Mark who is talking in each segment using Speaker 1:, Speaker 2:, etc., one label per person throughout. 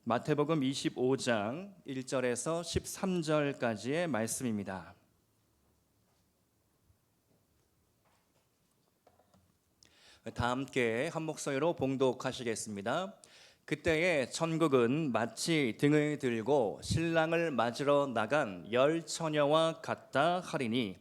Speaker 1: 마태복음 25장 1절에서 13절까지의 말씀입니다. 다 함께 한 목소리로 봉독하시겠습니다. 그때에 천국은 마치 등을 들고 신랑을 맞으러 나간 10처녀와 같다 하리니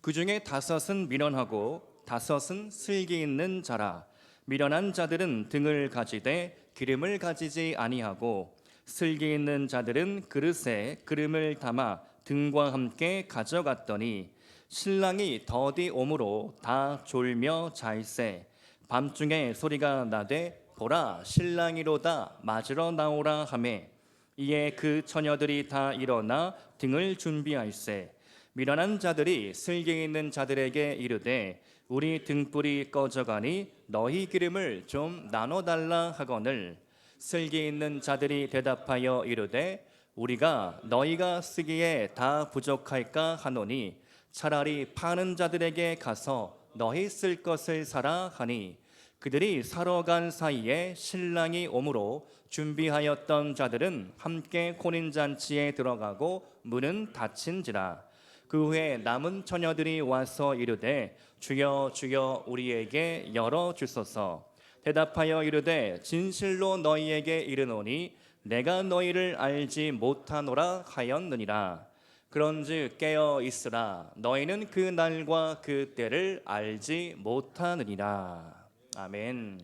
Speaker 1: 그 중에 5은 미련하고 5은 슬기 있는 자라. 미련한 자들은 등을 가지되 기름을 가지지 아니하고 슬기 있는 자들은 그릇에 기름을 담아 등과 함께 가져갔더니 신랑이 더디 오므로 다 졸며 자일세. 밤중에 소리가 나되 보라 신랑이로다 맞으러 나오라 하매 이에 그 처녀들이 다 일어나 등을 준비할세. 미련한 자들이 슬기 있는 자들에게 이르되 우리 등불이 꺼져가니 너희 기름을 좀 나눠달라 하거늘 슬기 있는 자들이 대답하여 이르되 우리가 너희가 쓰기에 다 부족할까 하노니 차라리 파는 자들에게 가서 너희 쓸 것을 사라 하니 그들이 사러 간 사이에 신랑이 오므로 준비하였던 자들은 함께 혼인잔치에 들어가고 문은 닫힌지라. 그 후에 남은 처녀들이 와서 이르되 주여 주여 우리에게 열어 주소서. 대답하여 이르되 진실로 너희에게 이르노니 내가 너희를 알지 못하노라 하였느니라. 그런즉 깨어 있으라. 너희는 그 날과 그 때를 알지 못하느니라. 아멘.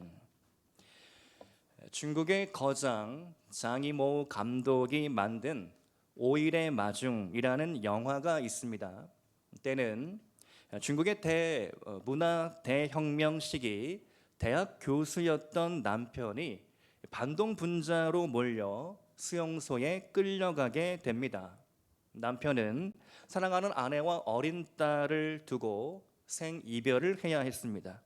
Speaker 1: 중국의 거장 장이모 감독이 만든 5일의 마중이라는 영화가 있습니다. 때는 중국의 문화 대혁명 시기 대학 교수였던 남편이 반동 분자로 몰려 수용소에 끌려가게 됩니다. 남편은 사랑하는 아내와 어린 딸을 두고 생이별을 해야 했습니다.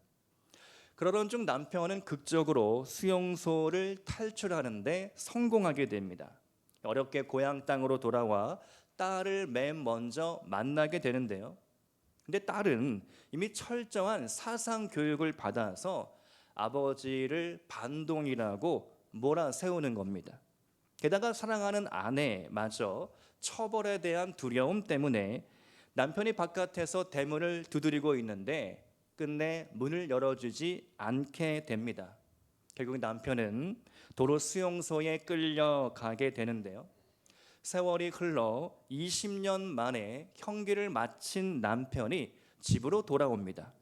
Speaker 1: 그러던 중 남편은 극적으로 수용소를 탈출하는데 성공하게 됩니다. 어렵게 고향 땅으로 돌아와 딸을 맨 먼저 만나게 되는데요. 근데 딸은 이미 철저한 사상 교육을 받아서 아버지를 반동이라고 몰아세우는 겁니다. 게다가 사랑하는 아내마저 처벌에 대한 두려움 때문에 남편이 바깥에서 대문을 두드리고 있는데 끝내 문을 열어주지 않게 됩니다. 결국 남편은 도로 수용소에 끌려가게 되는데요. 세월이 흘러 20년 만에 형기를 마친 남편이 집으로 돌아옵니다.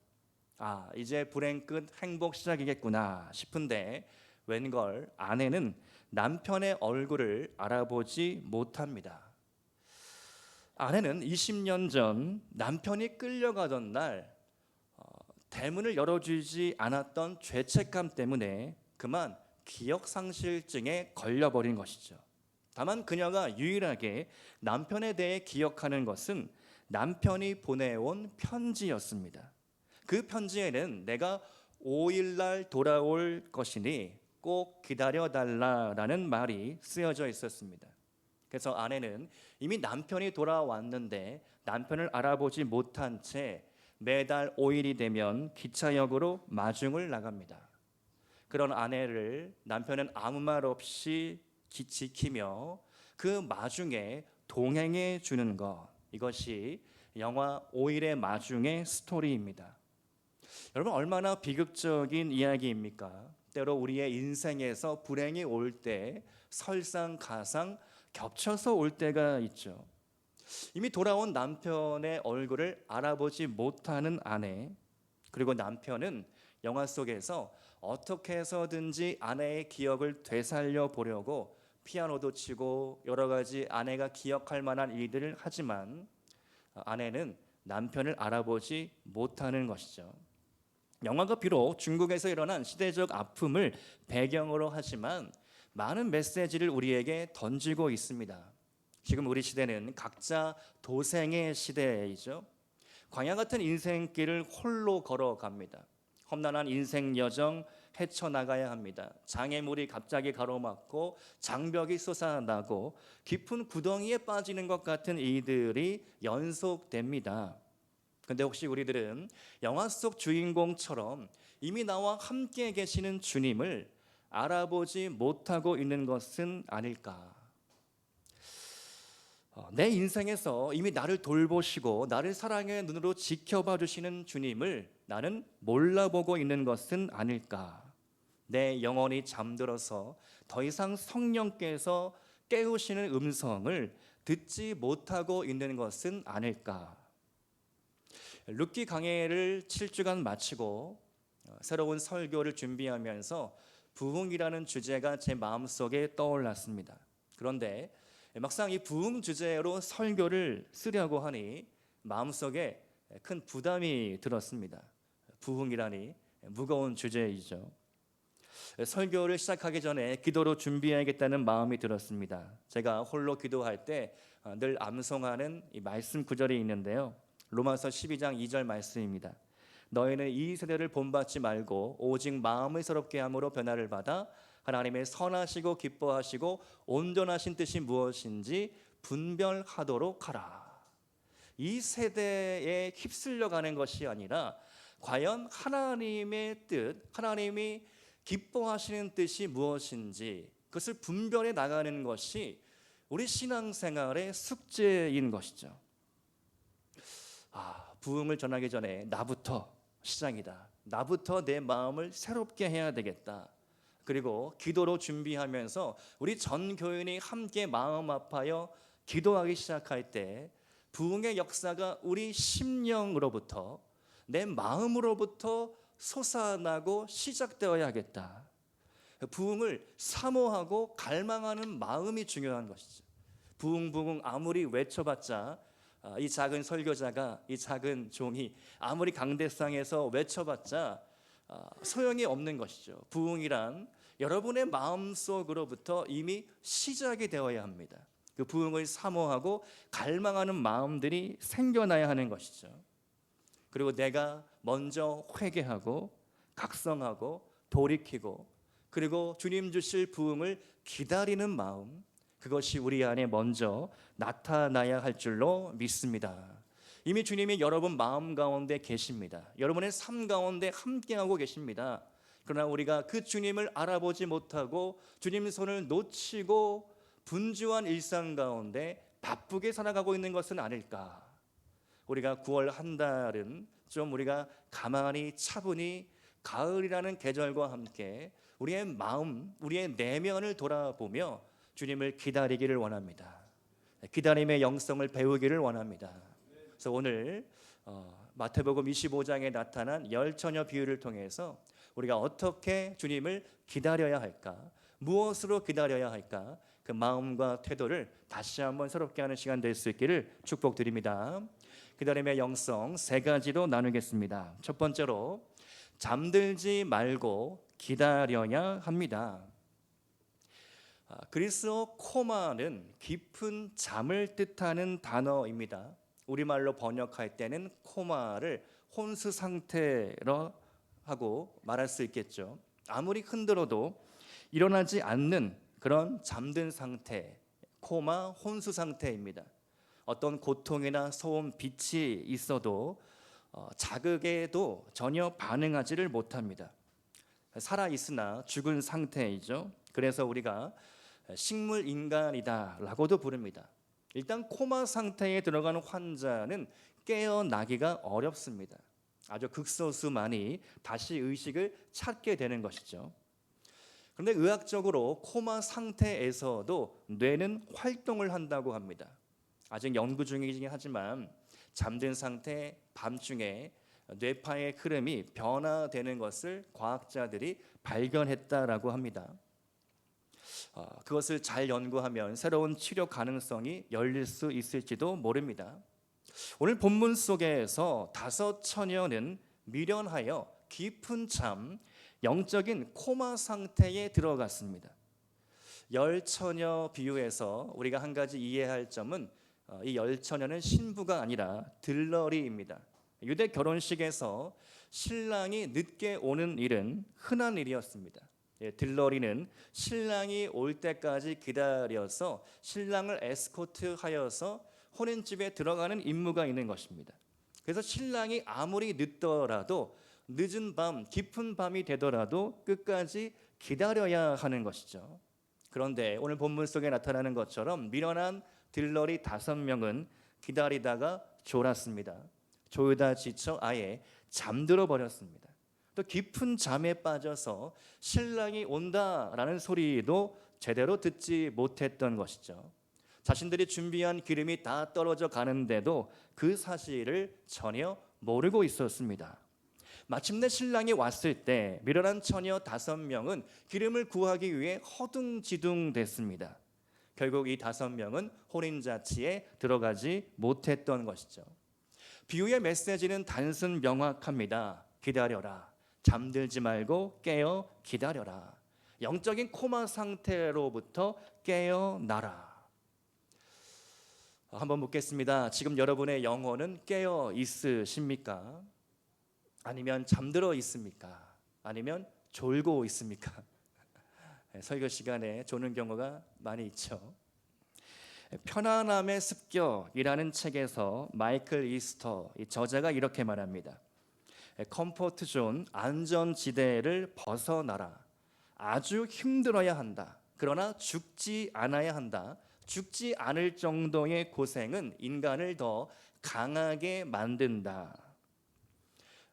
Speaker 1: 이제 불행 끝 행복 시작이겠구나 싶은데 웬걸 아내는 남편의 얼굴을 알아보지 못합니다. 아내는 20년 전 남편이 끌려가던 날 대문을 열어주지 않았던 죄책감 때문에 그만 기억상실증에 걸려버린 것이죠. 다만 그녀가 유일하게 남편에 대해 기억하는 것은 남편이 보내온 편지였습니다. 그 편지에는 내가 5일날 돌아올 것이니 꼭 기다려달라라는 말이 쓰여져 있었습니다. 그래서 아내는 이미 남편이 돌아왔는데 남편을 알아보지 못한 채 매달 5일이 되면 기차역으로 마중을 나갑니다. 그런 아내를 남편은 아무 말 없이 지키며 그 마중에 동행해 주는 것, 이것이 영화 5일의 마중의 스토리입니다. 여러분 얼마나 비극적인 이야기입니까? 때로 우리의 인생에서 불행이 올 때 설상가상 겹쳐서 올 때가 있죠. 이미 돌아온 남편의 얼굴을 알아보지 못하는 아내, 그리고 남편은 영화 속에서 어떻게 해서든지 아내의 기억을 되살려 보려고 피아노도 치고 여러 가지 아내가 기억할 만한 일들을 하지만 아내는 남편을 알아보지 못하는 것이죠. 영화가 비록 중국에서 일어난 시대적 아픔을 배경으로 하지만 많은 메시지를 우리에게 던지고 있습니다. 지금 우리 시대는 각자 도생의 시대이죠. 광야 같은 인생길을 홀로 걸어갑니다. 험난한 인생 여정 헤쳐나가야 합니다. 장애물이 갑자기 가로막고 장벽이 솟아나고 깊은 구덩이에 빠지는 것 같은 일들이 연속됩니다. 근데 혹시 우리들은 영화 속 주인공처럼 이미 나와 함께 계시는 주님을 알아보지 못하고 있는 것은 아닐까? 내 인생에서 이미 나를 돌보시고 나를 사랑의 눈으로 지켜봐 주시는 주님을 나는 몰라보고 있는 것은 아닐까? 내 영혼이 잠들어서 더 이상 성령께서 깨우시는 음성을 듣지 못하고 있는 것은 아닐까? 룻기 강해를 7주간 마치고 새로운 설교를 준비하면서 부흥이라는 주제가 제 마음속에 떠올랐습니다. 그런데 막상 이 부흥 주제로 설교를 쓰려고 하니 마음속에 큰 부담이 들었습니다. 부흥이라니 무거운 주제이죠. 설교를 시작하기 전에 기도로 준비해야겠다는 마음이 들었습니다. 제가 홀로 기도할 때 늘 암송하는 이 말씀 구절이 있는데요. 로마서 12장 2절 말씀입니다. 너희는 이 세대를 본받지 말고 오직 마음을 새롭게 함으로 변화를 받아 하나님의 선하시고 기뻐하시고 온전하신 뜻이 무엇인지 분별하도록 하라. 이 세대에 휩쓸려 가는 것이 아니라 과연 하나님의 뜻, 하나님이 기뻐하시는 뜻이 무엇인지 그것을 분별해 나가는 것이 우리 신앙생활의 숙제인 것이죠. 부흥을 전하기 전에 나부터 시작이다. 나부터 내 마음을 새롭게 해야 되겠다. 그리고 기도로 준비하면서 우리 전 교인이 함께 마음 아파요 기도하기 시작할 때 부흥의 역사가 우리 심령으로부터 내 마음으로부터 솟아나고 시작되어야겠다. 부흥을 사모하고 갈망하는 마음이 중요한 것이죠. 부흥 부흥 아무리 외쳐봤자 이 작은 설교자가 이 작은 종이 아무리 강대상에서 외쳐봤자 소용이 없는 것이죠. 부흥이란 여러분의 마음속으로부터 이미 시작이 되어야 합니다. 그 부흥을 사모하고 갈망하는 마음들이 생겨나야 하는 것이죠. 그리고 내가 먼저 회개하고 각성하고 돌이키고 그리고 주님 주실 부흥을 기다리는 마음, 그것이 우리 안에 먼저 나타나야 할 줄로 믿습니다. 이미 주님이 여러분 마음 가운데 계십니다. 여러분의 삶 가운데 함께하고 계십니다. 그러나 우리가 그 주님을 알아보지 못하고 주님 손을 놓치고 분주한 일상 가운데 바쁘게 살아가고 있는 것은 아닐까? 우리가 9월 한 달은 좀 우리가 가만히 차분히 가을이라는 계절과 함께 우리의 마음, 우리의 내면을 돌아보며 주님을 기다리기를 원합니다. 기다림의 영성을 배우기를 원합니다. 그래서 오늘 마태복음 25장에 나타난 열 처녀 비유를 통해서 우리가 어떻게 주님을 기다려야 할까, 무엇으로 기다려야 할까, 그 마음과 태도를 다시 한번 새롭게 하는 시간 될 수 있기를 축복드립니다. 기다림의 영성 세 가지로 나누겠습니다. 첫 번째로 잠들지 말고 기다려야 합니다. 그리스어 코마는 깊은 잠을 뜻하는 단어입니다. 우리말로 번역할 때는 코마를 혼수 상태로 하고 말할 수 있겠죠. 아무리 흔들어도 일어나지 않는 그런 잠든 상태, 코마 혼수 상태입니다. 어떤 고통이나 소음, 빛이 있어도 자극에도 전혀 반응하지를 못합니다. 살아 있으나 죽은 상태이죠. 그래서 우리가 식물 인간이다라고도 부릅니다. 일단 코마 상태에 들어가는 환자는 깨어나기가 어렵습니다. 아주 극소수만이 다시 의식을 찾게 되는 것이죠. 그런데 의학적으로 코마 상태에서도 뇌는 활동을 한다고 합니다. 아직 연구 중이긴 하지만 잠든 상태 밤중에 뇌파의 흐름이 변화되는 것을 과학자들이 발견했다라고 합니다. 그것을 잘 연구하면 새로운 치료 가능성이 열릴 수 있을지도 모릅니다. 오늘 본문 속에서 다섯 처녀는 미련하여 깊은 잠, 영적인 코마 상태에 들어갔습니다. 열 처녀 비유에서 우리가 한 가지 이해할 점은 이 열 처녀는 신부가 아니라 들러리입니다. 유대 결혼식에서 신랑이 늦게 오는 일은 흔한 일이었습니다. 들러리는 신랑이 올 때까지 기다려서 신랑을 에스코트하여서 혼인집에 들어가는 임무가 있는 것입니다. 그래서 신랑이 아무리 늦더라도 늦은 밤, 깊은 밤이 되더라도 끝까지 기다려야 하는 것이죠. 그런데 오늘 본문 속에 나타나는 것처럼 미련한 들러리 5명은 기다리다가 졸았습니다. 졸다 지쳐 아예 잠들어 버렸습니다. 또 깊은 잠에 빠져서 신랑이 온다라는 소리도 제대로 듣지 못했던 것이죠. 자신들이 준비한 기름이 다 떨어져 가는데도 그 사실을 전혀 모르고 있었습니다. 마침내 신랑이 왔을 때 미련한 처녀 5명은 기름을 구하기 위해 허둥지둥 됐습니다. 결국 이 5명은 혼인잔치에 들어가지 못했던 것이죠. 비유의 메시지는 단순 명확합니다. 기다려라. 잠들지 말고 깨어 기다려라. 영적인 코마 상태로부터 깨어나라. 한번 묻겠습니다. 지금 여러분의 영혼은 깨어 있으십니까? 아니면 잠들어 있습니까? 아니면 졸고 있습니까? 설교 시간에 조는 경우가 많이 있죠. 편안함의 습격이라는 책에서 마이클 이스터 이 저자가 이렇게 말합니다. 컴포트 존, 안전지대를 벗어나라. 아주 힘들어야 한다. 그러나 죽지 않아야 한다. 죽지 않을 정도의 고생은 인간을 더 강하게 만든다.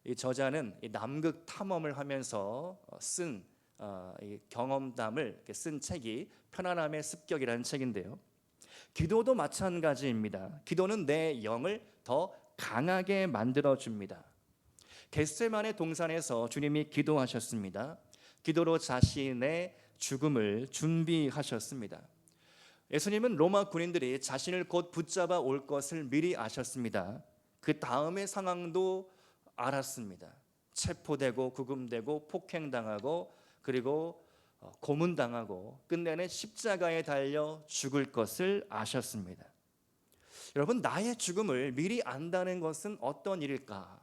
Speaker 1: 이 저자는 이 남극 탐험을 하면서 쓴 이 경험담을 쓴 책이 편안함의 습격이라는 책인데요. 기도도 마찬가지입니다. 기도는 내 영을 더 강하게 만들어 줍니다. 겟세마네 동산에서 주님이 기도하셨습니다. 기도로 자신의 죽음을 준비하셨습니다. 예수님은 로마 군인들이 자신을 곧 붙잡아 올 것을 미리 아셨습니다. 그 다음의 상황도 알았습니다. 체포되고 구금되고 폭행당하고 그리고 고문당하고 끝내는 십자가에 달려 죽을 것을 아셨습니다. 여러분, 나의 죽음을 미리 안다는 것은 어떤 일일까?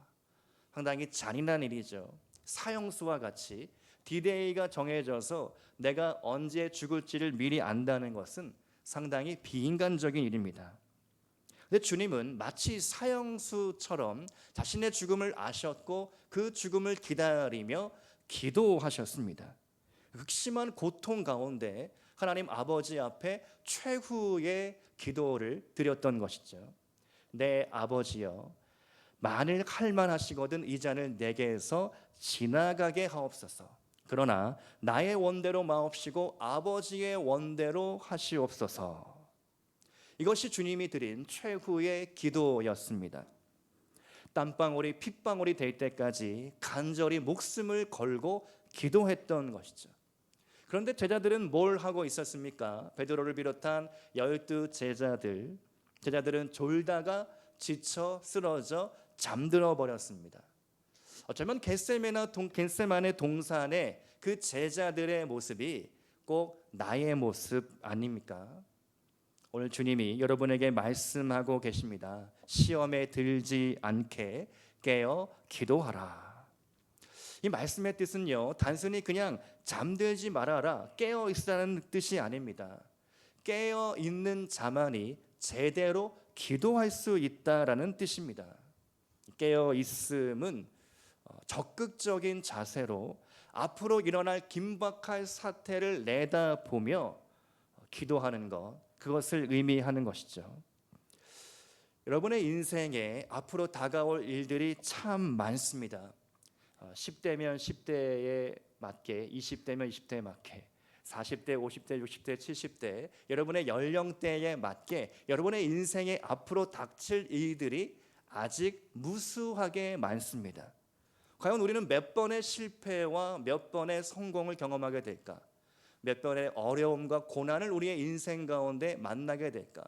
Speaker 1: 상당히 잔인한 일이죠. 사형수와 같이 디데이가 정해져서 내가 언제 죽을지를 미리 안다는 것은 상당히 비인간적인 일입니다. 근데 주님은 마치 사형수처럼 자신의 죽음을 아셨고 그 죽음을 기다리며 기도하셨습니다. 극심한 고통 가운데 하나님 아버지 앞에 최후의 기도를 드렸던 것이죠. 내 아버지여, 만일 할만하시거든 이 잔을 내게서 지나가게 하옵소서. 그러나 나의 원대로 마옵시고 아버지의 원대로 하시옵소서. 이것이 주님이 드린 최후의 기도였습니다. 땀방울이 핏방울이 될 때까지 간절히 목숨을 걸고 기도했던 것이죠. 그런데 제자들은 뭘 하고 있었습니까? 베드로를 비롯한 12 제자들은 졸다가 지쳐 쓰러져 잠들어 버렸습니다. 어쩌면 겟세마네 동산의 그 제자들의 모습이 꼭 나의 모습 아닙니까? 오늘 주님이 여러분에게 말씀하고 계십니다. 시험에 들지 않게 깨어 기도하라. 이 말씀의 뜻은요, 단순히 그냥 잠들지 말아라, 깨어 있으라는 뜻이 아닙니다. 깨어 있는 자만이 제대로 기도할 수 있다라는 뜻입니다. 깨어 있음은 적극적인 자세로 앞으로 일어날 긴박할 사태를 내다보며 기도하는 것, 그것을 의미하는 것이죠. 여러분의 인생에 앞으로 다가올 일들이 참 많습니다. 10대면 10대에 맞게, 20대면 20대에 맞게, 40대, 50대, 60대, 70대 여러분의 연령대에 맞게 여러분의 인생에 앞으로 닥칠 일들이 아직 무수하게 많습니다. 과연 우리는 몇 번의 실패와 몇 번의 성공을 경험하게 될까? 몇 번의 어려움과 고난을 우리의 인생 가운데 만나게 될까?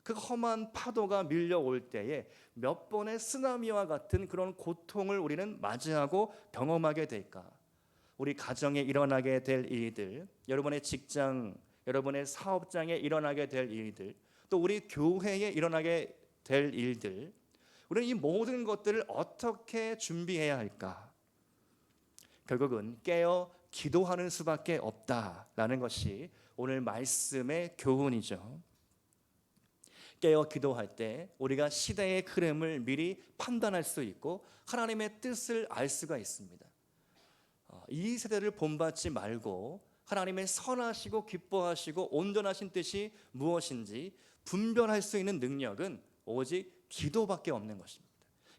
Speaker 1: 그 험한 파도가 밀려올 때에 몇 번의 쓰나미와 같은 그런 고통을 우리는 맞이하고 경험하게 될까? 우리 가정에 일어나게 될 일들, 여러분의 직장, 여러분의 사업장에 일어나게 될 일들, 또 우리 교회에 일어나게 될 일들, 우리는 이 모든 것들을 어떻게 준비해야 할까? 결국은 깨어 기도하는 수밖에 없다라는 것이 오늘 말씀의 교훈이죠. 깨어 기도할 때 우리가 시대의 흐름을 미리 판단할 수 있고 하나님의 뜻을 알 수가 있습니다. 이 세대를 본받지 말고 하나님의 선하시고 기뻐하시고 온전하신 뜻이 무엇인지 분별할 수 있는 능력은 오직 기도밖에 없는 것입니다.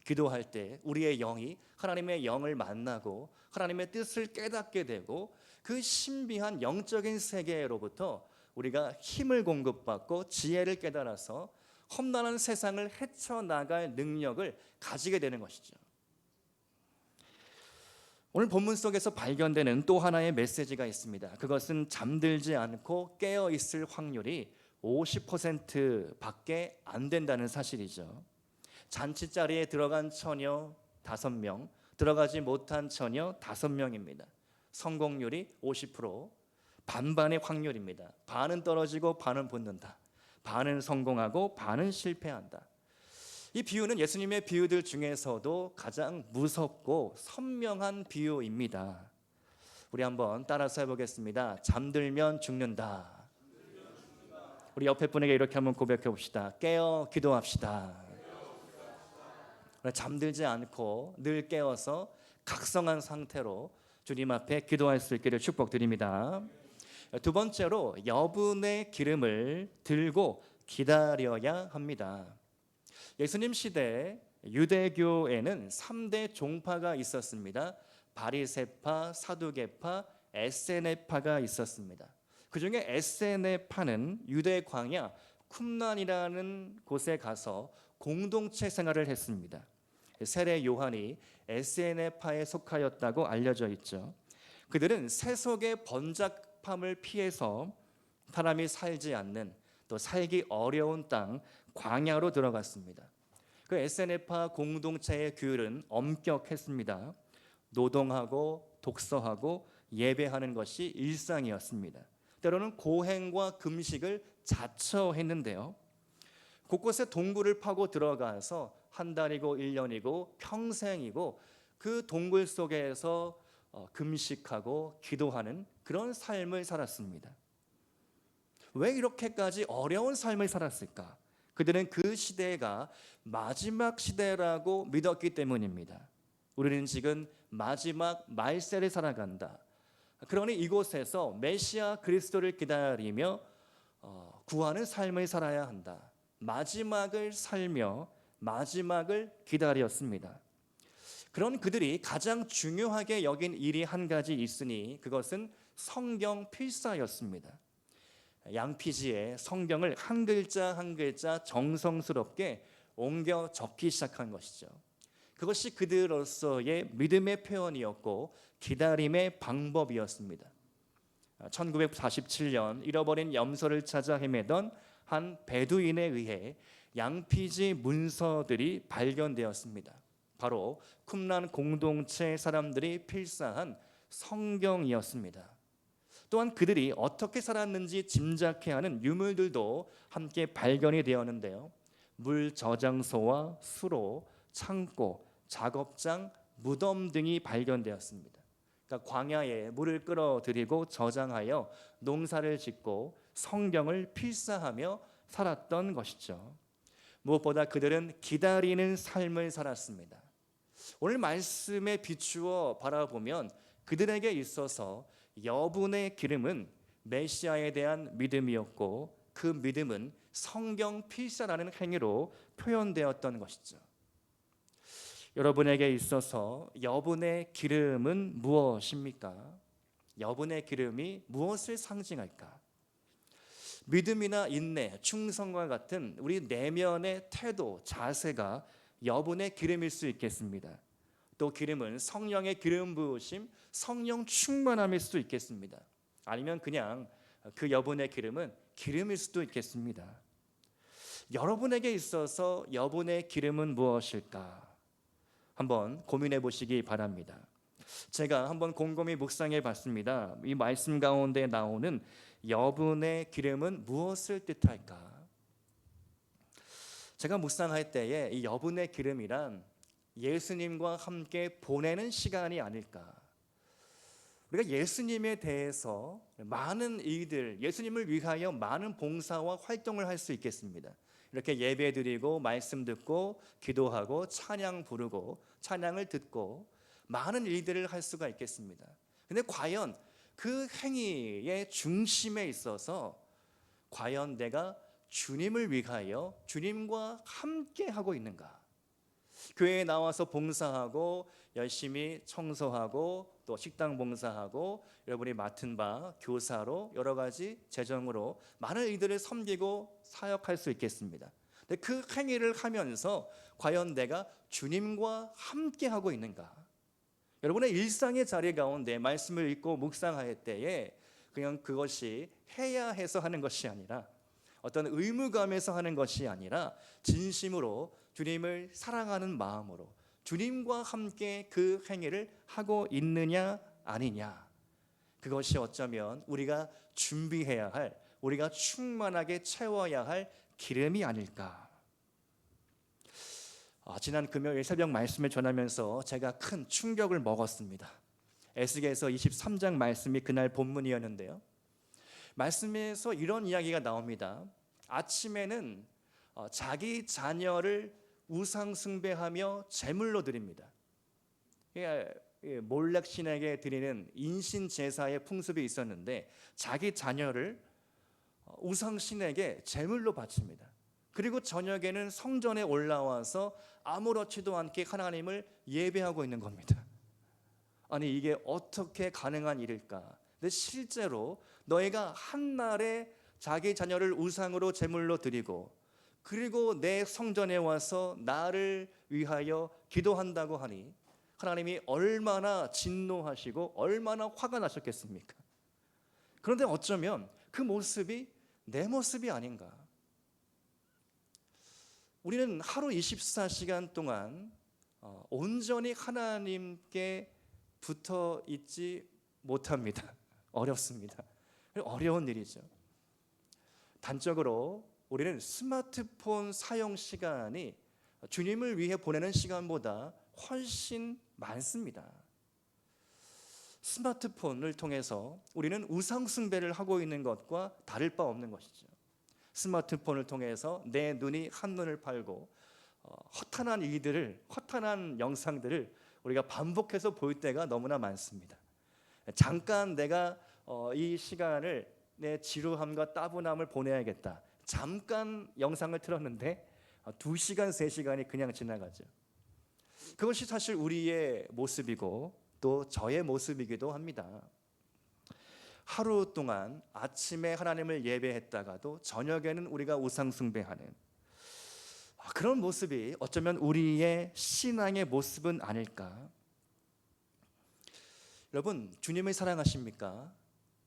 Speaker 1: 기도할 때 우리의 영이 하나님의 영을 만나고 하나님의 뜻을 깨닫게 되고 그 신비한 영적인 세계로부터 우리가 힘을 공급받고 지혜를 깨달아서 험난한 세상을 헤쳐나갈 능력을 가지게 되는 것이죠. 오늘 본문 속에서 발견되는 또 하나의 메시지가 있습니다. 그것은 잠들지 않고 깨어 있을 확률이 50%밖에 안 된다는 사실이죠. 잔치자리에 들어간 처녀 5명, 들어가지 못한 처녀 5명입니다. 성공률이 50%, 반반의 확률입니다. 반은 떨어지고 반은 붙는다. 반은 성공하고 반은 실패한다. 이 비유는 예수님의 비유들 중에서도 가장 무섭고 선명한 비유입니다. 우리 한번 따라서 해보겠습니다. 잠들면 죽는다. 우리 옆에 분에게 이렇게 한번 고백해 봅시다. 깨어 기도합시다. 잠들지 않고 늘 깨어서 각성한 상태로 주님 앞에 기도할 수 있기를 축복드립니다. 두 번째로 여분의 기름을 들고 기다려야 합니다. 예수님 시대 유대교에는 3대 종파가 있었습니다. 바리새파, 사두개파, 에세네파가 있었습니다. 그 중에 에세네파는 유대 광야 쿰란이라는 곳에 가서 공동체 생활을 했습니다. 세례 요한이 에세네파에 속하였다고 알려져 있죠. 그들은 세속의 번잡함을 피해서 사람이 살지 않는 또 살기 어려운 땅 광야로 들어갔습니다. 그 에세네파 공동체의 규율은 엄격했습니다. 노동하고 독서하고 예배하는 것이 일상이었습니다. 때로는 고행과 금식을 자처했는데요. 곳곳에 동굴을 파고 들어가서 한 달이고 1년이고 평생이고 그 동굴 속에서 금식하고 기도하는 그런 삶을 살았습니다. 왜 이렇게까지 어려운 삶을 살았을까? 그들은 그 시대가 마지막 시대라고 믿었기 때문입니다. 우리는 지금 마지막 말세를 살아간다. 그러니 이곳에서 메시아 그리스도를 기다리며 구하는 삶을 살아야 한다. 마지막을 살며 마지막을 기다렸습니다. 그런 그들이 가장 중요하게 여긴 일이 한 가지 있으니 그것은 성경 필사였습니다. 양피지에 성경을 한 글자 한 글자 정성스럽게 옮겨 적기 시작한 것이죠. 그것이 그들로서의 믿음의 표현이었고 기다림의 방법이었습니다. 1947년 잃어버린 염소를 찾아 헤매던 한 베두인에 의해 양피지 문서들이 발견되었습니다. 바로 쿰란 공동체 사람들이 필사한 성경이었습니다. 또한 그들이 어떻게 살았는지 짐작케 하는 유물들도 함께 발견이 되었는데요. 물 저장소와 수로, 창고, 작업장, 무덤 등이 발견되었습니다. 그러니까 광야에 물을 끌어들이고 저장하여 농사를 짓고 성경을 필사하며 살았던 것이죠. 무엇보다 그들은 기다리는 삶을 살았습니다. 오늘 말씀에 비추어 바라보면 그들에게 있어서 여분의 기름은 메시아에 대한 믿음이었고 그 믿음은 성경 필사라는 행위로 표현되었던 것이죠. 여러분에게 있어서 여분의 기름은 무엇입니까? 여분의 기름이 무엇을 상징할까? 믿음이나 인내, 충성과 같은 우리 내면의 태도, 자세가 여분의 기름일 수 있겠습니다. 또 기름은 성령의 기름 부으심, 성령 충만함일 수도 있겠습니다. 아니면 그냥 그 여분의 기름은 기름일 수도 있겠습니다. 여러분에게 있어서 여분의 기름은 무엇일까? 한번 고민해 보시기 바랍니다. 제가 한번 곰곰이 묵상해 봤습니다. 이 말씀 가운데 나오는 여분의 기름은 무엇을 뜻할까? 제가 묵상할 때에 이 여분의 기름이란 예수님과 함께 보내는 시간이 아닐까. 우리가 예수님에 대해서 많은 일들, 예수님을 위하여 많은 봉사와 활동을 할 수 있겠습니다. 이렇게 예배드리고 말씀 듣고 기도하고 찬양 부르고 찬양을 듣고 많은 일들을 할 수가 있겠습니다. 근데 과연 그 행위의 중심에 있어서 과연 내가 주님을 위하여 주님과 함께 하고 있는가? 교회에 나와서 봉사하고 열심히 청소하고 또 식당 봉사하고 여러분이 맡은 바 교사로 여러 가지 재정으로 많은 이들을 섬기고 사역할 수 있겠습니다. 근데 그 행위를 하면서 과연 내가 주님과 함께 하고 있는가? 여러분의 일상의 자리 가운데 말씀을 읽고 묵상할 때에 그냥 그것이 해야 해서 하는 것이 아니라 어떤 의무감에서 하는 것이 아니라 진심으로 주님을 사랑하는 마음으로 주님과 함께 그 행위를 하고 있느냐 아니냐, 그것이 어쩌면 우리가 준비해야 할, 우리가 충만하게 채워야 할 기름이 아닐까. 지난 금요일 새벽 말씀을 전하면서 제가 큰 충격을 먹었습니다. 에스겔서 23장 말씀이 그날 본문이었는데요, 말씀에서 이런 이야기가 나옵니다. 아침에는 자기 자녀를 우상 숭배하며 제물로 드립니다. 몰렉 신에게 드리는 인신 제사의 풍습이 있었는데 자기 자녀를 우상 신에게 제물로 바칩니다. 그리고 저녁에는 성전에 올라와서 아무렇지도 않게 하나님을 예배하고 있는 겁니다. 아니, 이게 어떻게 가능한 일일까? 근데 실제로 너희가 한날에 자기 자녀를 우상으로 제물로 드리고 그리고 내 성전에 와서 나를 위하여 기도한다고 하니 하나님이 얼마나 진노하시고 얼마나 화가 나셨겠습니까? 그런데 어쩌면 그 모습이 내 모습이 아닌가? 우리는 하루 24시간 동안 온전히 하나님께 붙어 있지 못합니다. 어렵습니다. 어려운 일이죠. 단적으로 우리는 스마트폰 사용 시간이 주님을 위해 보내는 시간보다 훨씬 많습니다. 스마트폰을 통해서 우리는 우상 숭배를 하고 있는 것과 다를 바 없는 것이죠. 스마트폰을 통해서 내 눈이 한눈을 팔고 허탄한 일들을, 허탄한 영상들을 우리가 반복해서 볼 때가 너무나 많습니다. 잠깐 내가 이 시간을 내 지루함과 따분함을 보내야겠다, 잠깐 영상을 틀었는데 2시간, 3시간이 그냥 지나가죠. 그것이 사실 우리의 모습이고 또 저의 모습이기도 합니다. 하루 동안 아침에 하나님을 예배했다가도 저녁에는 우리가 우상 숭배하는 그런 모습이 어쩌면 우리의 신앙의 모습은 아닐까. 여러분, 주님을 사랑하십니까?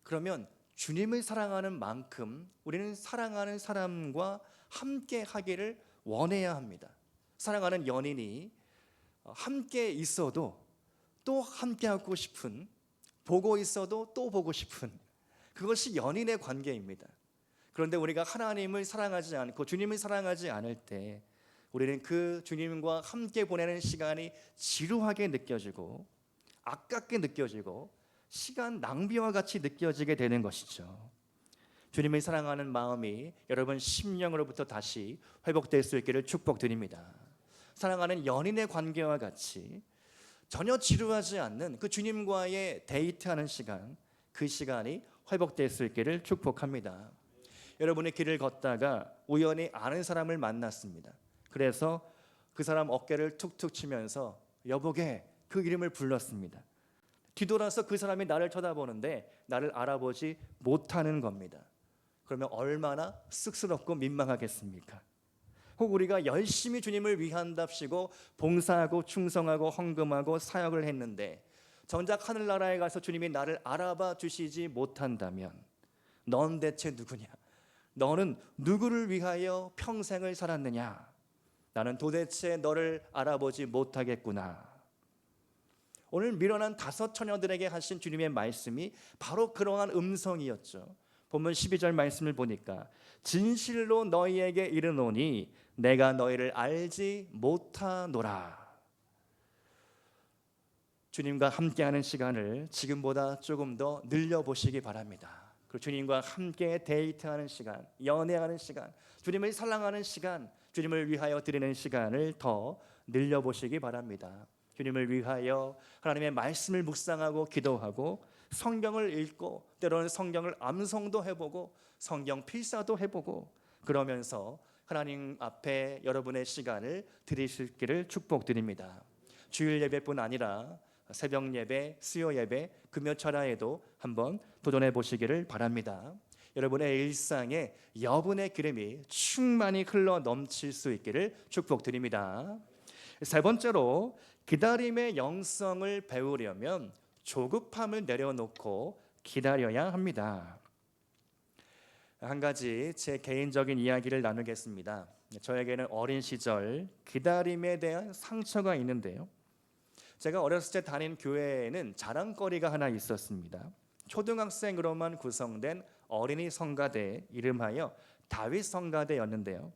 Speaker 1: 그러면 주님을 사랑하는 만큼 우리는 사랑하는 사람과 함께 하기를 원해야 합니다. 사랑하는 연인이 함께 있어도 또 함께 하고 싶은, 보고 있어도 또 보고 싶은, 그것이 연인의 관계입니다. 그런데 우리가 하나님을 사랑하지 않고 주님을 사랑하지 않을 때 우리는 그 주님과 함께 보내는 시간이 지루하게 느껴지고 아깝게 느껴지고 시간 낭비와 같이 느껴지게 되는 것이죠. 주님을 사랑하는 마음이 여러분 심령으로부터 다시 회복될 수 있기를 축복드립니다. 사랑하는 연인의 관계와 같이 전혀 지루하지 않는 그 주님과의 데이트하는 시간, 그 시간이 회복될 수 있기를 축복합니다. 여러분의 길을 걷다가 우연히 아는 사람을 만났습니다. 그래서 그 사람 어깨를 툭툭 치면서 여보게, 그 이름을 불렀습니다. 뒤돌아서 그 사람이 나를 쳐다보는데 나를 알아보지 못하는 겁니다. 그러면 얼마나 쑥스럽고 민망하겠습니까? 혹 우리가 열심히 주님을 위한답시고 봉사하고 충성하고 헌금하고 사역을 했는데 정작 하늘나라에 가서 주님이 나를 알아봐 주시지 못한다면 넌 대체 누구냐? 너는 누구를 위하여 평생을 살았느냐? 나는 도대체 너를 알아보지 못하겠구나. 오늘 밀어난 5 처녀들에게 하신 주님의 말씀이 바로 그러한 음성이었죠. 본문 12절 말씀을 보니까 진실로 너희에게 이르노니 내가 너희를 알지 못하노라. 주님과 함께하는 시간을 지금보다 조금 더 늘려보시기 바랍니다. 그리고 주님과 함께 데이트하는 시간, 연애하는 시간, 주님을 사랑하는 시간, 주님을 위하여 드리는 시간을 더 늘려보시기 바랍니다. 주님을 위하여 하나님의 말씀을 묵상하고 기도하고 성경을 읽고 때로는 성경을 암송도 해보고 성경 필사도 해보고 그러면서 하나님 앞에 여러분의 시간을 드리실 길을 축복드립니다. 주일 예배뿐 아니라 새벽 예배, 수요 예배, 금요철야에도 한번 도전해 보시기를 바랍니다. 여러분의 일상에 여분의 기름이 충만히 흘러 넘칠 수 있기를 축복드립니다. 세 번째로 기다림의 영성을 배우려면 조급함을 내려놓고 기다려야 합니다. 한 가지 제 개인적인 이야기를 나누겠습니다. 저에게는 어린 시절 기다림에 대한 상처가 있는데요. 제가 어렸을 때 다닌 교회에는 자랑거리가 하나 있었습니다. 초등학생으로만 구성된 어린이 성가대, 이름하여 다윗 성가대였는데요.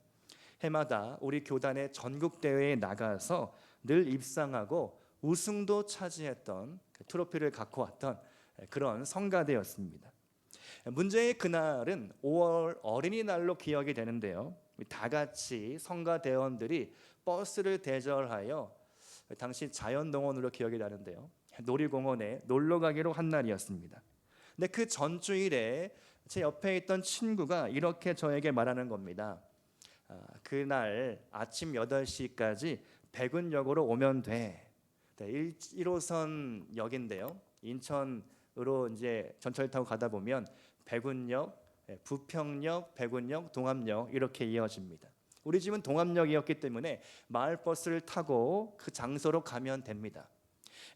Speaker 1: 해마다 우리 교단의 전국 대회에 나가서 늘 입상하고 우승도 차지했던 트로피를 갖고 왔던 그런 성가대였습니다. 문제의 그날은 5월 어린이날로 기억이 되는데요. 다 같이 성가대원들이 버스를 대절하여 당시 자연동원으로 기억이 나는데요. 놀이공원에 놀러 가기로 한 날이었습니다. 근데 그 전주일에 제 옆에 있던 친구가 이렇게 저에게 말하는 겁니다. 그날 아침 8시까지 백운역으로 오면 돼. 1호선 역인데요. 인천으로 이제 전철 타고 가다 보면 백운역, 부평역, 백운역, 동암역 이렇게 이어집니다. 우리 집은 동암역이었기 때문에 마을버스를 타고 그 장소로 가면 됩니다.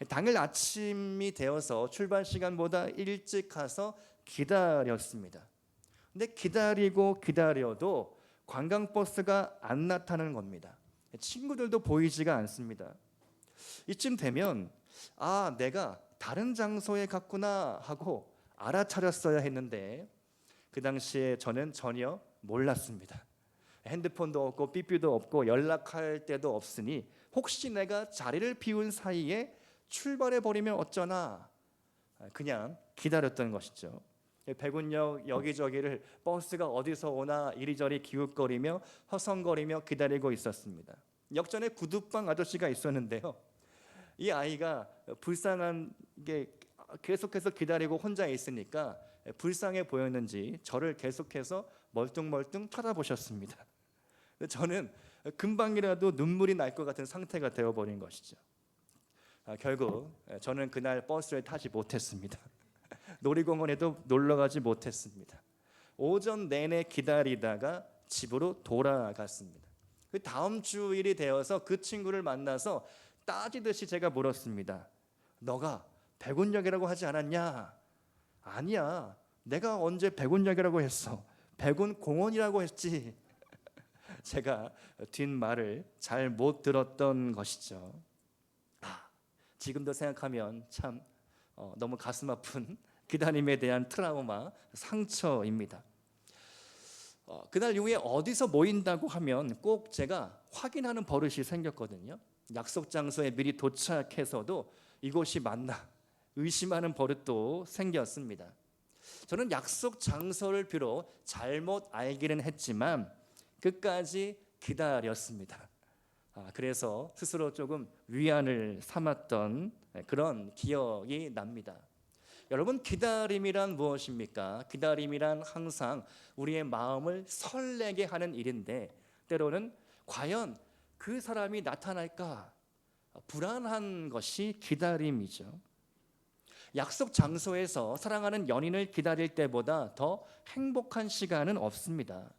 Speaker 1: 당일 아침이 되어서 출발 시간보다 일찍 가서 기다렸습니다. 근데 기다리고 기다려도 관광버스가 안 나타나는 겁니다. 친구들도 보이지가 않습니다. 이쯤 되면 내가 다른 장소에 갔구나 하고 알아차렸어야 했는데 그 당시에 저는 전혀 몰랐습니다. 핸드폰도 없고 삐삐도 없고 연락할 데도 없으니 혹시 내가 자리를 비운 사이에 출발해 버리면 어쩌나 그냥 기다렸던 것이죠. 백운역 여기저기를 버스가 어디서 오나 이리저리 기웃거리며 허성거리며 기다리고 있었습니다. 역전에 구두방 아저씨가 있었는데요. 이 아이가 불쌍한 게 계속해서 기다리고 혼자 있으니까 불쌍해 보였는지 저를 계속해서 멀뚱멀뚱 쳐다보셨습니다. 저는 금방이라도 눈물이 날 것 같은 상태가 되어버린 것이죠. 결국 저는 그날 버스를 타지 못했습니다. 놀이공원에도 놀러가지 못했습니다. 오전 내내 기다리다가 집으로 돌아갔습니다. 그 다음 주일이 되어서 그 친구를 만나서 따지듯이 제가 물었습니다. 너가 백운역이라고 하지 않았냐? 아니야. 내가 언제 백운역이라고 했어? 백운공원이라고 했지. 제가 뒷말을 잘 못 들었던 것이죠. 지금도 생각하면 참 너무 가슴 아픈 기다림에 대한 트라우마, 상처입니다. 그날 이후에 어디서 모인다고 하면 꼭 제가 확인하는 버릇이 생겼거든요. 약속 장소에 미리 도착해서도 이곳이 맞나 의심하는 버릇도 생겼습니다. 저는 약속 장소를 비록 잘못 알기는 했지만 끝까지 기다렸습니다. 그래서 스스로 조금 위안을 삼았던 그런 기억이 납니다. 여러분, 기다림이란 무엇입니까? 기다림이란 항상 우리의 마음을 설레게 하는 일인데 때로는 과연 그 사람이 나타날까 불안한 것이 기다림이죠. 약속 장소에서 사랑하는 연인을 기다릴 때보다 더 행복한 시간은 없습니다.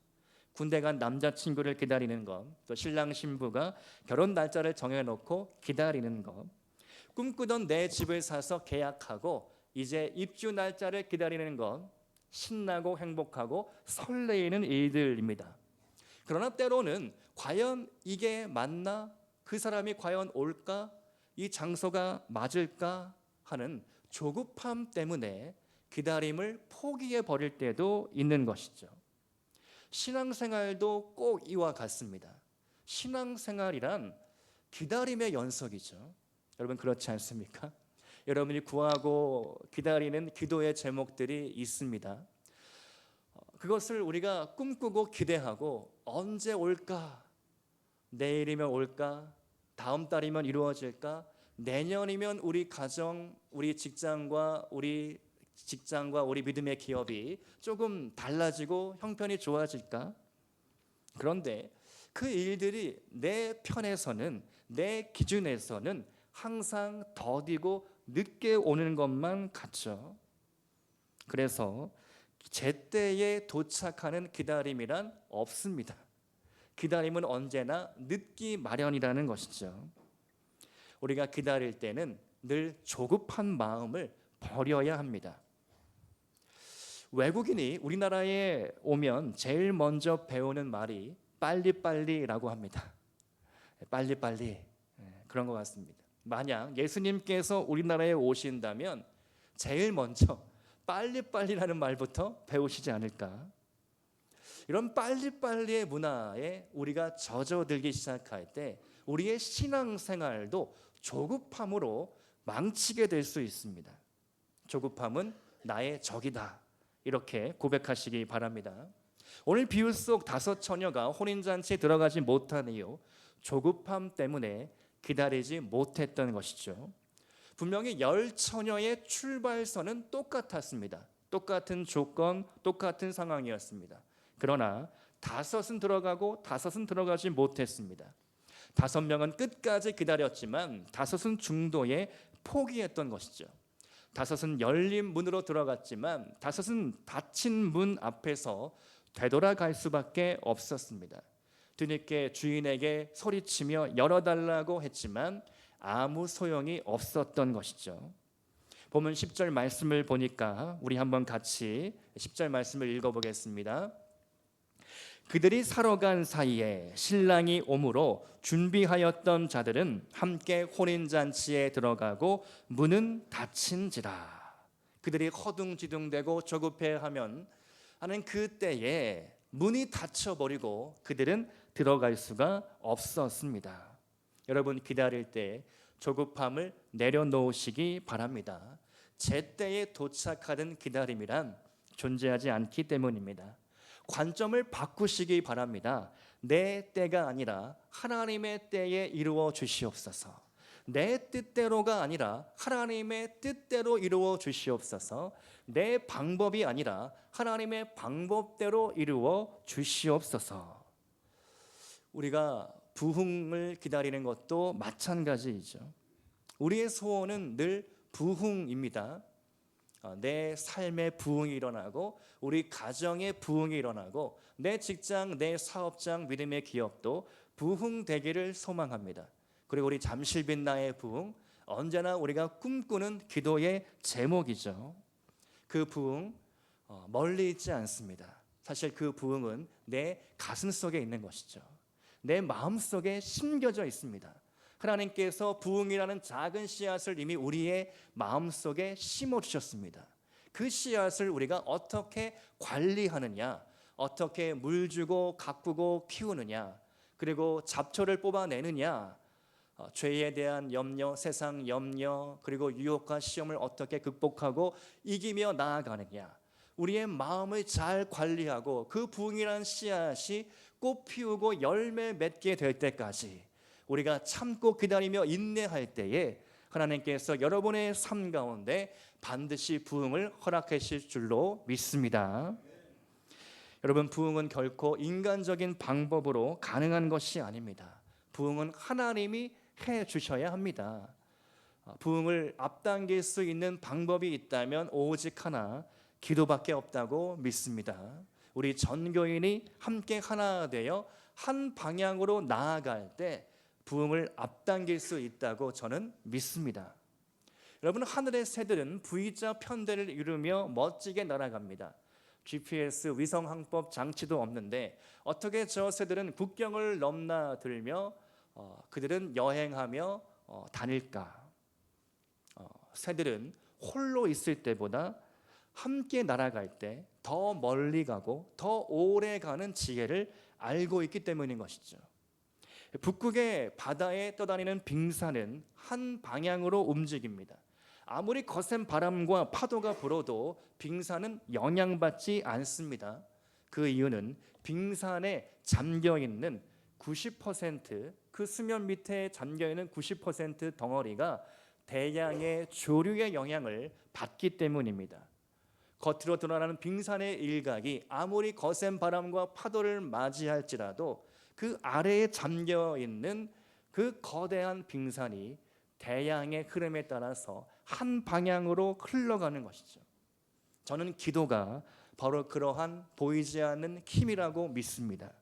Speaker 1: 군대 간 남자친구를 기다리는 것, 또 신랑 신부가 결혼 날짜를 정해놓고 기다리는 것, 꿈꾸던 내 집을 사서 계약하고 이제 입주 날짜를 기다리는 것, 신나고 행복하고 설레이는 일들입니다. 그러나 때로는 과연 이게 맞나? 그 사람이 과연 올까? 이 장소가 맞을까? 하는 조급함 때문에 기다림을 포기해 버릴 때도 있는 것이죠. 신앙생활도 꼭 이와 같습니다. 신앙생활이란 기다림의 연속이죠. 여러분 그렇지 않습니까? 여러분이 구하고 기다리는 기도의 제목들이 있습니다. 그것을 우리가 꿈꾸고 기대하고 언제 올까? 내일이면 올까? 다음 달이면 이루어질까? 내년이면 우리 가정, 우리 직장과 우리 믿음의 기업이 조금 달라지고 형편이 좋아질까? 그런데 그 일들이 내 편에서는, 내 기준에서는 항상 더디고 늦게 오는 것만 같죠. 그래서 제때에 도착하는 기다림이란 없습니다. 기다림은 언제나 늦기 마련이라는 것이죠. 우리가 기다릴 때는 늘 조급한 마음을 버려야 합니다. 외국인이 우리나라에 오면 제일 먼저 배우는 말이 빨리빨리라고 합니다. 빨리빨리, 그런 것 같습니다. 만약 예수님께서 우리나라에 오신다면 제일 먼저 빨리빨리라는 말부터 배우시지 않을까? 이런 빨리빨리의 문화에 우리가 젖어들기 시작할 때 우리의 신앙생활도 조급함으로 망치게 될 수 있습니다. 조급함은 나의 적이다, 이렇게 고백하시기 바랍니다. 오늘 비유 속 5 처녀가 혼인잔치에 들어가지 못한 이유, 조급함 때문에 기다리지 못했던 것이죠. 분명히 10 처녀의 출발선은 똑같았습니다. 똑같은 조건, 똑같은 상황이었습니다. 그러나 5은 들어가고 5은 들어가지 못했습니다. 5명은 끝까지 기다렸지만 5은 중도에 포기했던 것이죠. 5은 열린 문으로 들어갔지만 5은 닫힌 문 앞에서 되돌아갈 수밖에 없었습니다. 뒤늦게 주인에게 소리치며 열어달라고 했지만 아무 소용이 없었던 것이죠. 보면 10절 말씀을 보니까 우리 한번 같이 10절 말씀을 읽어보겠습니다. 그들이 사러 간 사이에 신랑이 오므로 준비하였던 자들은 함께 혼인잔치에 들어가고 문은 닫힌지라. 그들이 허둥지둥대고 조급해하는 그때에 문이 닫혀버리고 그들은 들어갈 수가 없었습니다. 여러분, 기다릴 때 조급함을 내려놓으시기 바랍니다. 제때에 도착하는 기다림이란 존재하지 않기 때문입니다. 관점을 바꾸시기 바랍니다. 내 때가 아니라 하나님의 때에 이루어 주시옵소서. 내 뜻대로가 아니라 하나님의 뜻대로 이루어 주시옵소서. 내 방법이 아니라 하나님의 방법대로 이루어 주시옵소서. 우리가 부흥을 기다리는 것도 마찬가지이죠. 우리의 소원은 늘 부흥입니다. 내 삶의 부흥이 일어나고 우리 가정의 부흥이 일어나고 내 직장, 내 사업장, 믿음의 기업도 부흥되기를 소망합니다. 그리고 우리 잠실빛나의 부흥, 언제나 우리가 꿈꾸는 기도의 제목이죠. 그 부흥 멀리 있지 않습니다. 사실 그 부흥은 내 가슴 속에 있는 것이죠. 내 마음 속에 심겨져 있습니다. 하나님께서 부흥이라는 작은 씨앗을 이미 우리의 마음 속에 심어주셨습니다. 그 씨앗을 우리가 어떻게 관리하느냐, 어떻게 물 주고 가꾸고 키우느냐, 그리고 잡초를 뽑아내느냐, 죄에 대한 염려, 세상 염려, 그리고 유혹과 시험을 어떻게 극복하고 이기며 나아가느냐, 우리의 마음을 잘 관리하고 그 부흥이라는 씨앗이 꽃 피우고 열매 맺게 될 때까지 우리가 참고 기다리며 인내할 때에 하나님께서 여러분의 삶 가운데 반드시 부흥을 허락하실 줄로 믿습니다. 여러분, 부흥은 결코 인간적인 방법으로 가능한 것이 아닙니다. 부흥은 하나님이 해 주셔야 합니다. 부흥을 앞당길 수 있는 방법이 있다면 오직 하나, 기도밖에 없다고 믿습니다. 우리 전교인이 함께 하나 되어 한 방향으로 나아갈 때 부흥을 앞당길 수 있다고 저는 믿습니다. 여러분, 하늘의 새들은 V자 편대를 이루며 멋지게 날아갑니다. GPS 위성항법 장치도 없는데 어떻게 저 새들은 국경을 넘나들며 그들은 여행하며 다닐까? 새들은 홀로 있을 때보다 함께 날아갈 때 더 멀리 가고 더 오래 가는 지혜를 알고 있기 때문인 것이죠. 북극의 바다에 떠다니는 빙산은 한 방향으로 움직입니다. 아무리 거센 바람과 파도가 불어도 빙산은 영향받지 않습니다. 그 이유는 빙산에 잠겨 있는 90%, 그 수면 밑에 잠겨 있는 90% 덩어리가 대양의 조류의 영향을 받기 때문입니다. 겉으로 드러나는 빙산의 일각이 아무리 거센 바람과 파도를 맞이할지라도 그 아래에 잠겨 있는 그 거대한 빙산이 대양의 흐름에 따라서 한 방향으로 흘러가는 것이죠. 저는 기도가 바로 그러한 보이지 않는 힘이라고 믿습니다.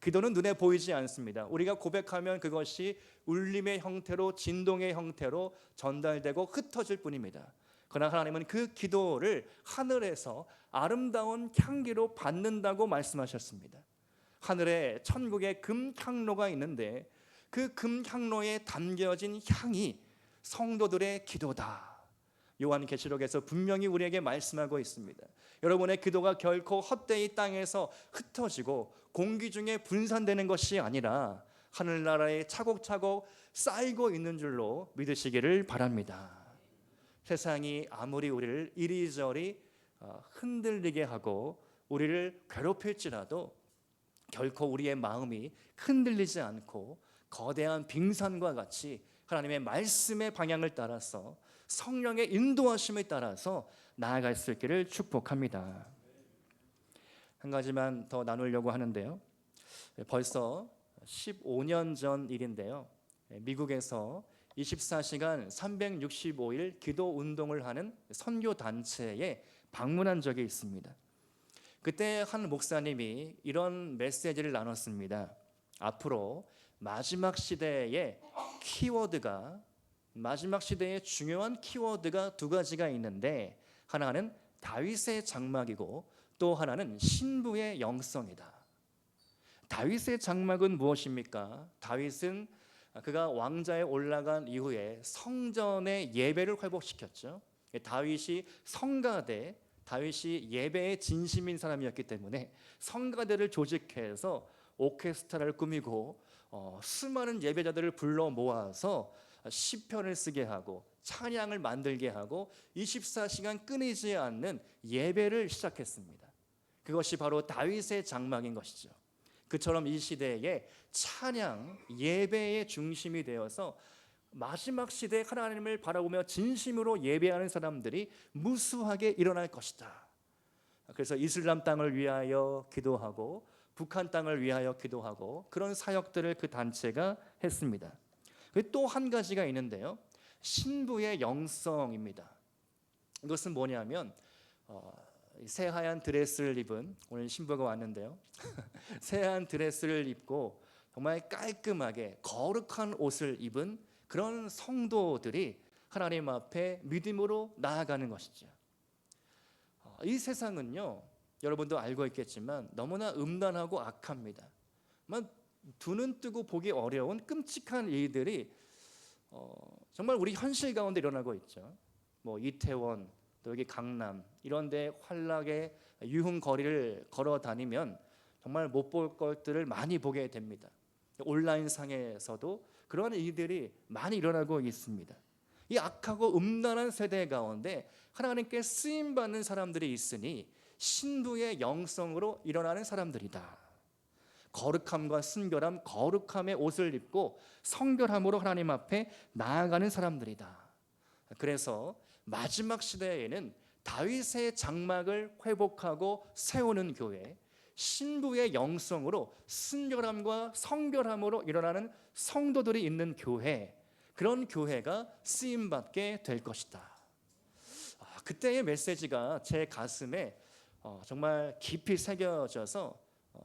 Speaker 1: 기도는 눈에 보이지 않습니다. 우리가 고백하면 그것이 울림의 형태로, 진동의 형태로 전달되고 흩어질 뿐입니다. 그러나 하나님은 그 기도를 하늘에서 아름다운 향기로 받는다고 말씀하셨습니다. 하늘에 천국의 금향로가 있는데 그 금향로에 담겨진 향이 성도들의 기도다. 요한계시록에서 분명히 우리에게 말씀하고 있습니다. 여러분의 기도가 결코 헛되이 땅에서 흩어지고 공기 중에 분산되는 것이 아니라 하늘나라에 차곡차곡 쌓이고 있는 줄로 믿으시기를 바랍니다. 세상이 아무리 우리를 이리저리 흔들리게 하고 우리를 괴롭힐지라도 결코 우리의 마음이 흔들리지 않고 거대한 빙산과 같이 하나님의 말씀의 방향을 따라서 성령의 인도하심에 따라서 나아갈 수 있기를 축복합니다. 한 가지만 더 나누려고 하는데요. 벌써 15년 전 일인데요. 미국에서 24시간 365일 기도 운동을 하는 선교 단체에 방문한 적이 있습니다. 그때 한 목사님이 이런 메시지를 나눴습니다. 앞으로 마지막 시대의 키워드가, 마지막 시대의 중요한 키워드가 두 가지가 있는데 하나는 다윗의 장막이고 또 하나는 신부의 영성이다. 다윗의 장막은 무엇입니까? 다윗은 그가 왕자에 올라간 이후에 성전의 예배를 회복시켰죠. 다윗이 성가대, 다윗이 예배에 진심인 사람이었기 때문에 성가대를 조직해서 오케스트라를 꾸미고 수많은 예배자들을 불러 모아서 시편을 쓰게 하고 찬양을 만들게 하고 24시간 끊이지 않는 예배를 시작했습니다. 그것이 바로 다윗의 장막인 것이죠. 그처럼 이 시대에 찬양, 예배의 중심이 되어서 마지막 시대에 하나님을 바라보며 진심으로 예배하는 사람들이 무수하게 일어날 것이다. 그래서 이슬람 땅을 위하여 기도하고 북한 땅을 위하여 기도하고 그런 사역들을 그 단체가 했습니다. 또 한 가지가 있는데요. 신부의 영성입니다. 이것은 뭐냐면 새하얀 드레스를 입은, 오늘 신부가 왔는데요. 새하얀 드레스를 입고 정말 깔끔하게 거룩한 옷을 입은 그런 성도들이 하나님 앞에 믿음으로 나아가는 것이죠. 이 세상은요, 여러분도 알고 있겠지만 너무나 음란하고 악합니다. 두 눈 뜨고 보기 어려운 끔찍한 일들이 정말 우리 현실 가운데 일어나고 있죠. 이태원, 또 여기 강남 이런 데 환락의 유흥거리를 걸어 다니면 정말 못 볼 것들을 많이 보게 됩니다. 온라인 상에서도 그런 일들이 많이 일어나고 있습니다. 이 악하고 음란한 세대 가운데 하나님께 쓰임받는 사람들이 있으니 신부의 영성으로 일어나는 사람들이다. 거룩함과 순결함, 거룩함의 옷을 입고 성결함으로 하나님 앞에 나아가는 사람들이다. 그래서 마지막 시대에는 다윗의 장막을 회복하고 세우는 교회, 신부의 영성으로 순결함과 성결함으로 일어나는 성도들이 있는 교회, 그런 교회가 쓰임받게 될 것이다. 그때의 메시지가 제 가슴에 정말 깊이 새겨져서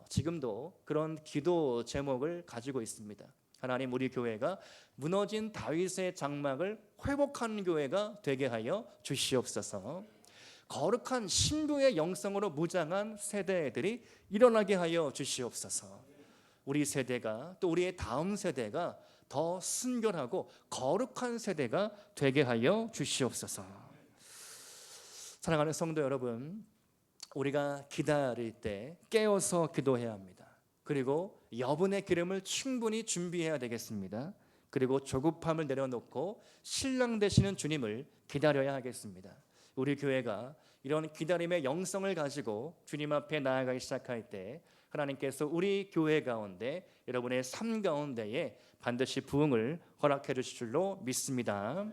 Speaker 1: 지금도 그런 기도 제목을 가지고 있습니다. 하나님, 우리 교회가 무너진 다윗의 장막을 회복하는 교회가 되게 하여 주시옵소서. 거룩한 신부의 영성으로 무장한 세대들이 일어나게 하여 주시옵소서. 우리 세대가, 또 우리의 다음 세대가 더 순결하고 거룩한 세대가 되게 하여 주시옵소서. 사랑하는 성도 여러분, 우리가 기다릴 때 깨어서 기도해야 합니다. 그리고 여분의 기름을 충분히 준비해야 되겠습니다. 그리고 조급함을 내려놓고 신랑 되시는 주님을 기다려야 하겠습니다. 우리 교회가 이런 기다림의 영성을 가지고 주님 앞에 나아가기 시작할 때 하나님께서 우리 교회 가운데 여러분의 삶 가운데에 반드시 부흥을 허락해 주실 줄로 믿습니다.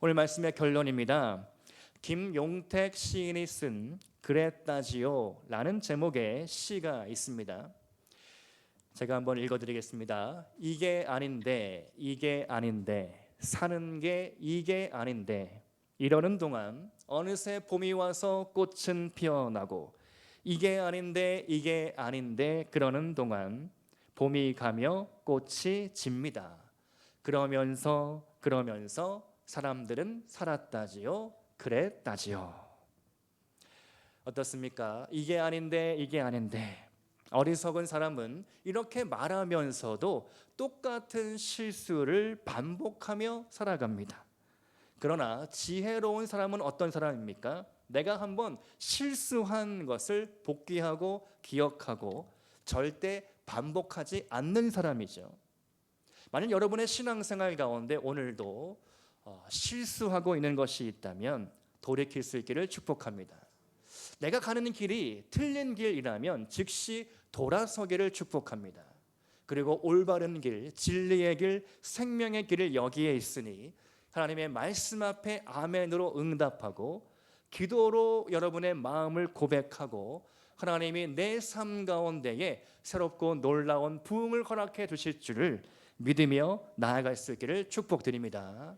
Speaker 1: 오늘 말씀의 결론입니다. 김용택 시인이 쓴 그랬다지요 라는 제목의 시가 있습니다. 제가 한번 읽어드리겠습니다. 이게 아닌데 사는 게 이게 아닌데 이러는 동안 어느새 봄이 와서 꽃은 피어나고 이게 아닌데 그러는 동안 봄이 가며 꽃이 집니다. 그러면서 사람들은 살았다지요 그랬다지요. 어떻습니까? 이게 아닌데 어리석은 사람은 이렇게 말하면서도 똑같은 실수를 반복하며 살아갑니다. 그러나 지혜로운 사람은 어떤 사람입니까? 내가 한번 실수한 것을 복귀하고 기억하고 절대 반복하지 않는 사람이죠. 만약 여러분의 신앙생활 가운데 오늘도 실수하고 있는 것이 있다면 돌이킬 수 있기를 축복합니다. 내가 가는 길이 틀린 길이라면 즉시 돌아서기를 축복합니다. 그리고 올바른 길, 진리의 길, 생명의 길을 여기에 있으니 하나님의 말씀 앞에 아멘으로 응답하고 기도로 여러분의 마음을 고백하고 하나님이 내 삶 가운데에 새롭고 놀라운 부흥을 허락해 주실 줄을 믿으며 나아갈 수 있기를 축복드립니다.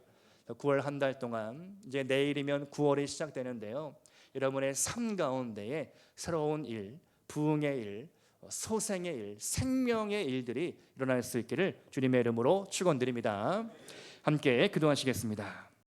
Speaker 1: 9월 한 달 동안 이제 내일이면 9월이 시작되는데요. 여러분의 삶 가운데에 새로운 일, 부흥의 일, 소생의 일, 생명의 일들이 일어날 수 있기를 주님의 이름으로 축원드립니다. 함께 기도하시겠습니다.